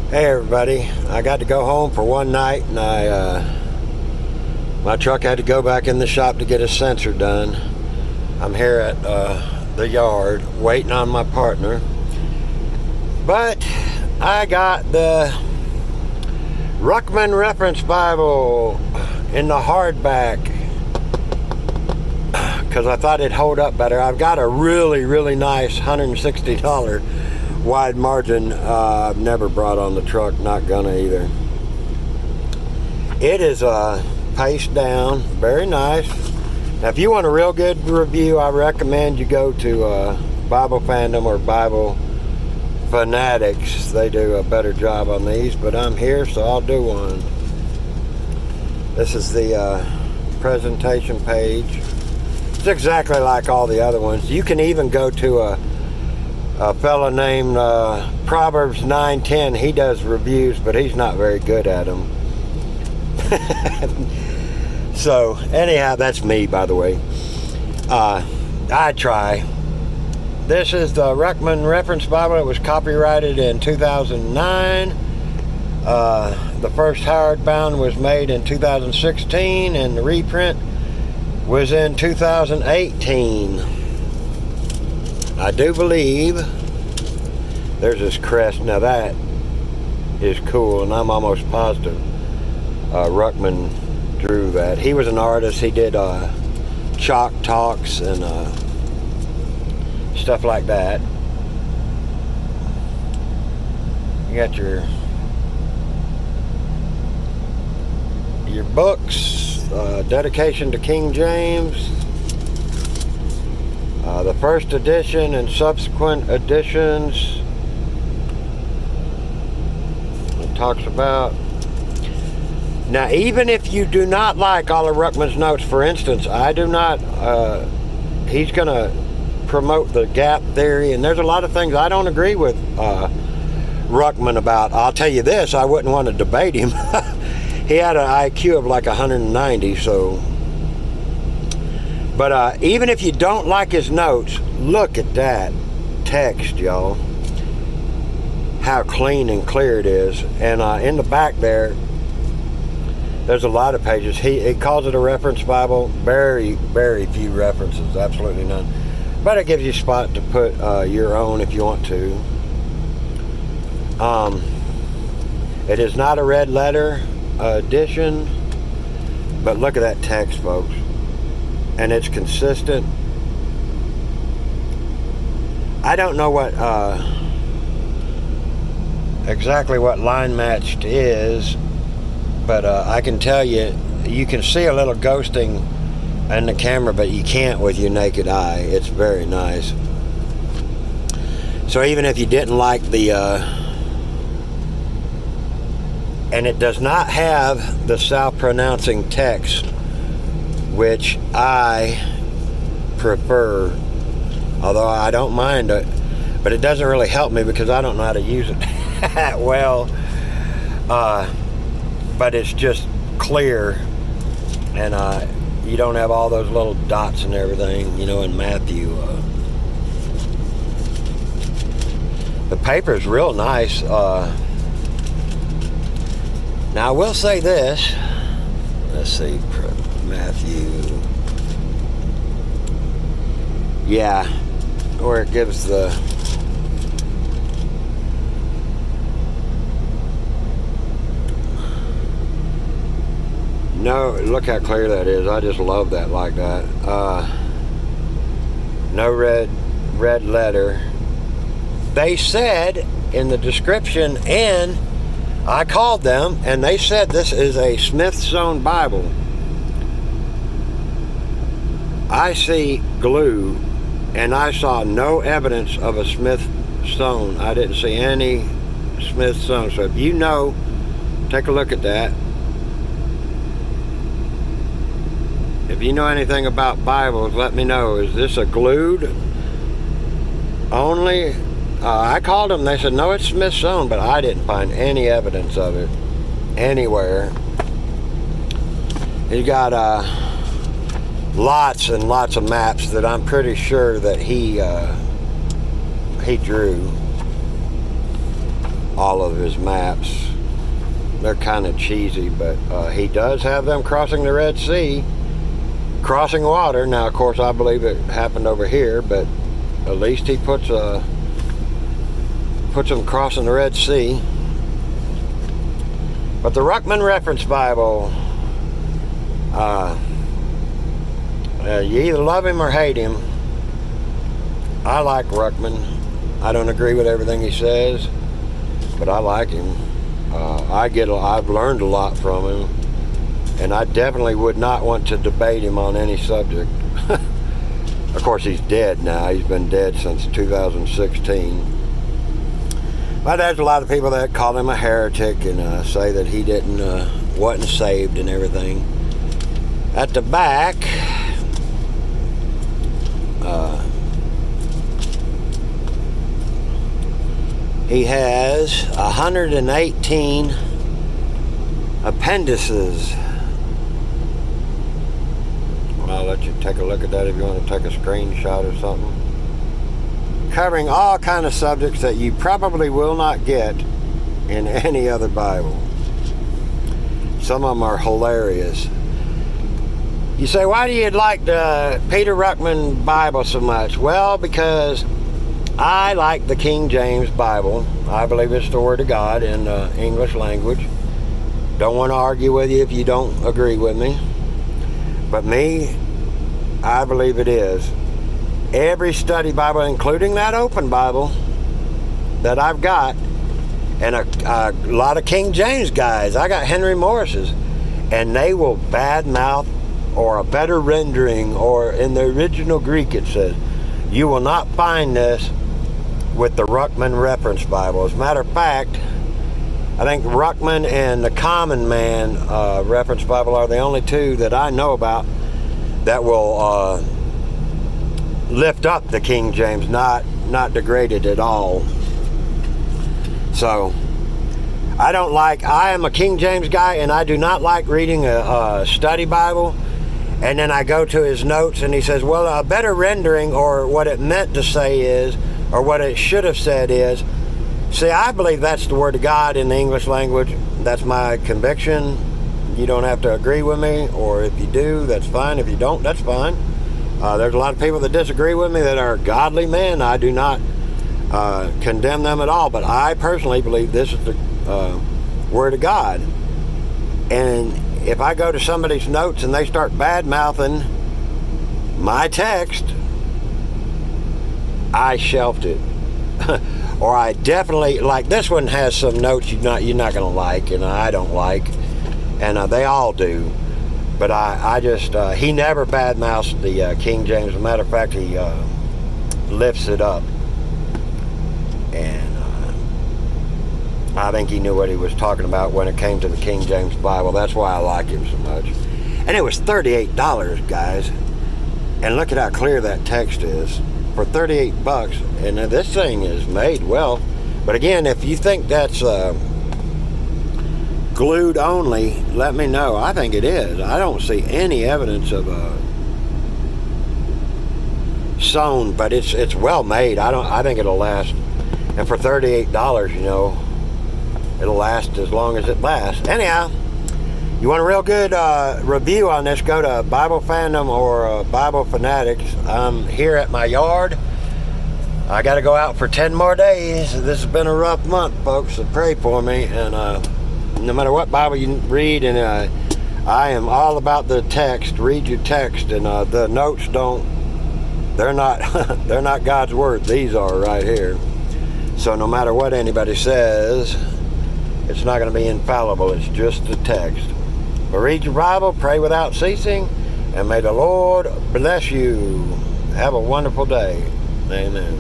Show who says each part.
Speaker 1: Hey everybody, I got to go home for one night and my truck had to go back in the shop to get a sensor done. I'm here at the yard waiting on my partner, but I got the Ruckman reference Bible in the hardback because I thought it'd hold up better. I've got a really nice $160 wide margin. I've never brought on the truck, not gonna either. It is paced down, very nice. Now if you want a real good review, I recommend you go to Bible Fandom or Bible Fanatics. They do a better job on these, but I'm here, so I'll do one. This is the presentation page. It's exactly like all the other ones. You can even go to a fella named Proverbs 9:10. He does reviews, but he's not very good at them. So anyhow, that's me, by the way. I try. This is the Ruckman Reference Bible. It was copyrighted in 2009. The first hardbound was made in 2016, and the reprint was in 2018. I do believe there's this crest. Now that is cool, and I'm almost positive Ruckman drew that. He was an artist. He did chalk talks and stuff like that. You got your books, dedication to King James. The first edition and subsequent editions. It talks about. Now, even if you do not like all of Ruckman's notes, for instance, I do not. He's going to promote the gap theory, and there's a lot of things I don't agree with Ruckman about. I'll tell you this: I wouldn't want to debate him. He had an IQ of like 190, so. But even if you don't like his notes, look at that text, y'all. How clean and clear it is. And in the back there's a lot of pages. He calls it a reference Bible. Very few references, absolutely none. But it gives you a spot to put your own if you want to. It is not a red letter edition, but look at that text, folks. And it's consistent. I don't know what exactly what line matched is, but I can tell you, you can see a little ghosting in the camera, but you can't with your naked eye. It's very nice. So even if you didn't like the and it does not have the self-pronouncing text, which I prefer, although I don't mind it, but it doesn't really help me because I don't know how to use it well. But it's just clear, and you don't have all those little dots and everything, in Matthew. The paper's real nice. Now I will say this. Let's see. Matthew. Yeah, where it gives the look how clear that is. I just love that like that. No red letter. They said in the description, and I called them, and they said this is a Smithsonian Bible. I see glue, and I saw no evidence of a Smithsonian. I didn't see any Smithsonian. So if you know, take a look at that. If you know anything about Bibles, let me know. Is this a glued only? I called them. They said, no, it's Smithsonian, but I didn't find any evidence of it anywhere. You got lots and lots of maps that I'm pretty sure that he drew. all of his maps. They're kind of cheesy, but he does have them crossing the Red Sea, crossing water. Now, of course, I believe it happened over here, but at least he puts them crossing the Red Sea. But the Ruckman Reference Bible, you either love him or hate him. I like Ruckman. I don't agree with everything he says, but I like him. I've learned a lot from him, and I definitely would not want to debate him on any subject. Of course, he's dead now. He's been dead since 2016. But there's a lot of people that call him a heretic and say that he wasn't saved and everything. At the back, he has 118 appendices. I'll let you take a look at that if you want to take a screenshot or something. Covering all kind of subjects that you probably will not get in any other Bible. Some of them are hilarious. You say, why do you like the Peter Ruckman Bible so much? Well, because I like the King James Bible. I believe it's the Word of God in the English language. Don't want to argue with you if you don't agree with me. But me, I believe it is. Every study Bible, including that open Bible that I've got, and a lot of King James guys, I got Henry Morris's, and they will badmouth, or a better rendering, or in the original Greek it says, you will not find this with the Ruckman Reference Bible. As a matter of fact, I think Ruckman and the Common Man Reference Bible are the only two that I know about that will lift up the King James, not degrade it at all. So I am a King James guy, and I do not like reading a study Bible and then I go to his notes and he says, well, a better rendering, or what it meant to say is, or what it should have said is. See, I believe that's the Word of God in the English language. That's my conviction. You don't have to agree with me, or if you do, that's fine. If you don't, that's fine. There's a lot of people that disagree with me that are godly men. I do not condemn them at all, but I personally believe this is the Word of God. And if I go to somebody's notes and they start bad-mouthing my text, I shelved it. Or I definitely, like this one has some notes you're not going to like, and I don't like, and they all do. But I just, he never badmouths the King James. As a matter of fact, he lifts it up. And I think he knew what he was talking about when it came to the King James Bible. That's why I like him so much. And it was $38, guys. And look at how clear that text is. For $38, and this thing is made well. But again, if you think that's glued only, let me know. I think it is. I don't see any evidence of sewn, but it's well made. I think it'll last. And for $38, you know, it'll last as long as it lasts. Anyhow, you want a real good review on this, go to Bible Fandom or Bible Fanatics. I'm here at my yard. I got to go out for 10 more days. This has been a rough month, folks, so pray for me. And no matter what Bible you read, and I am all about the text. Read your text, and the notes they're not they're not God's word. These are right here. So no matter what anybody says, it's not going to be infallible. It's just the text. But read your Bible, pray without ceasing, and may the Lord bless you. Have a wonderful day. Amen.